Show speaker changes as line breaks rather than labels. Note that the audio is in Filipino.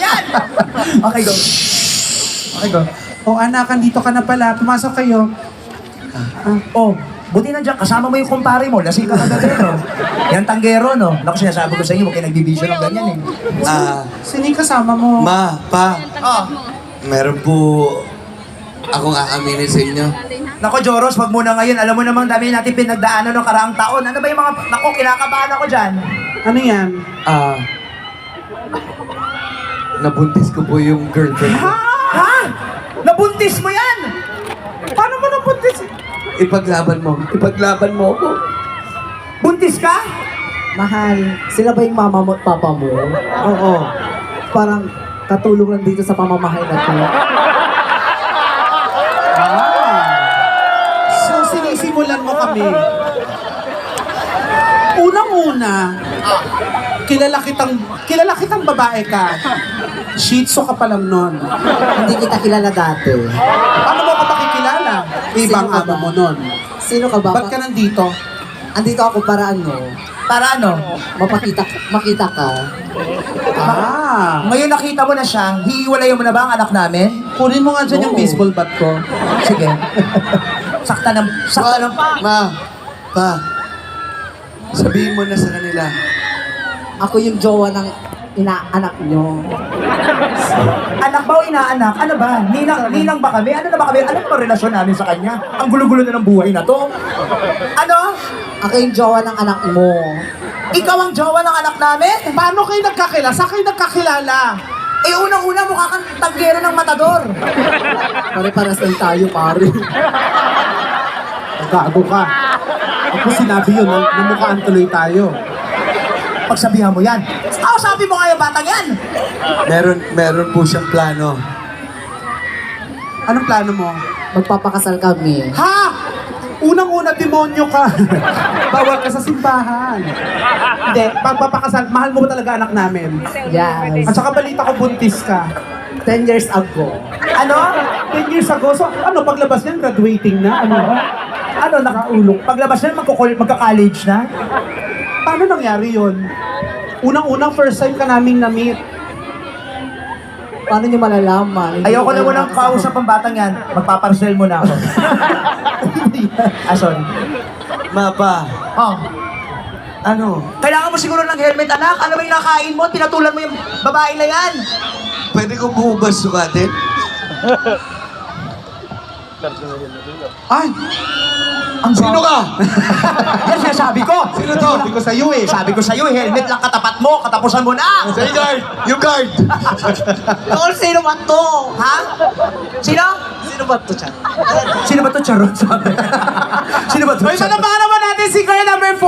yan! Okay, go. Okay, go.
O anak, andito ka na pala. Pumasok kayo.
Oh, buti nandiyan, kasama mo yung kumpare mo, lasing ka agad eh, no? Yan tanggero, no? Naku, sinasabi ko sa inyo, huwag kayo nagbibisyo ng ganyan eh.
Sino yung kasama mo?
Ma, pa,
Oh,
meron po akong aaminin sa inyo.
naku, Joros, wag muna ngayon. Alam mo namang dami natin pinagdaanan ng karaang taon. Ano ba yung mga, naku, kinakabahan ako dyan.
Ano yan?
Nabuntis ko po yung girlfriend ko.
Ha? Nabuntis mo yan?
Paano mo napuntis?
Ipaglaban mo ako.
Buntis ka?
Mahal, sila ba yung mama mo at papa mo?
Oo.
Parang katulong lang dito sa pamamahay na to.
So, sinisimulan mo kami. Unang-una, kilala kitang babae ka. Shih Tzu ka pa lang nun.
Hindi kita kilala dati.
Paano mo ka makikilala? Ibang
Sino ka
amo
ba?
mo nun.
Sino ka ba?
Ba't ka nandito?
Andito ako para ano,
Para ano?
makita ka.
Ngayon nakita mo na siya, hihiwalayan mo na ba ang anak namin?
Kunin mo nga dyan yung
Oo.
baseball bat ko.
Sige. sakta ng...
Ma, pa, sabihin mo na sa kanila.
Ako yung jowa ng inaanak nyo.
Anak ba o inaanak? Ano ba? Ninang ba kami? Ano na ba kami? Ano ba relasyon namin sa kanya? Ang gulo-gulo na ng buhay na to. Ano?
Ako yung jowa ng anak mo.
Ikaw ang jowa ng anak namin?
Paano kayo nagkakilala? Saan kayo nagkakilala?
Eh, unang-una mukha kang tanggero ng matador.
Pare-paras lang tayo, pare.
Gago ka. Ako sinabi yun, namukhaan tuloy tayo.
Pagsabihan mo yan. Sabi mo nga yung batang yan.
Meron po siyang plano.
Anong plano mo?
Magpapakasal kami.
Ha? Unang-una, demonyo ka. Bawal ka sa simbahan. Hindi, pagpapakasal, mahal mo ba talaga anak namin?
Yes.
At saka balita ko buntis ka.
10 years ago.
Ano?
10 years ago, so ano, paglabas niyan, graduating na, ano?
Ano, nakaulong? Paglabas na, magka-college na?
Paano nangyari yun? Unang-unang first time ka naming na-meet.
Paano nyo malalaman? Hindi
Ayoko na
ko
mo nang
kasama.
kausap ang batang yan. Magpaparsel mo na ako. Sorry.
Ma, pa,
Oh,
ano?
kailangan mo siguro ng helmet, anak. Ano ba yung nakain mo? Tinatulan mo yung babae na yan.
Pwede ko buhubas sukatin?
Ay,
Sino ka?
Yan sinasabi ko.
Sino to?
sabi ko sa'yo eh.
Sabi ko sa'yo, helmet lang katapat mo. Katapusan mo na.
Sa guard! Yung guard!
Tol, sino ba to?
Ha? Sino?
Sino ba to, Chan?
Sino ba to, Charot? Sabi. Sino ba to,
Hoy,
Charot?
manabahan naman natin si Kuya number 4.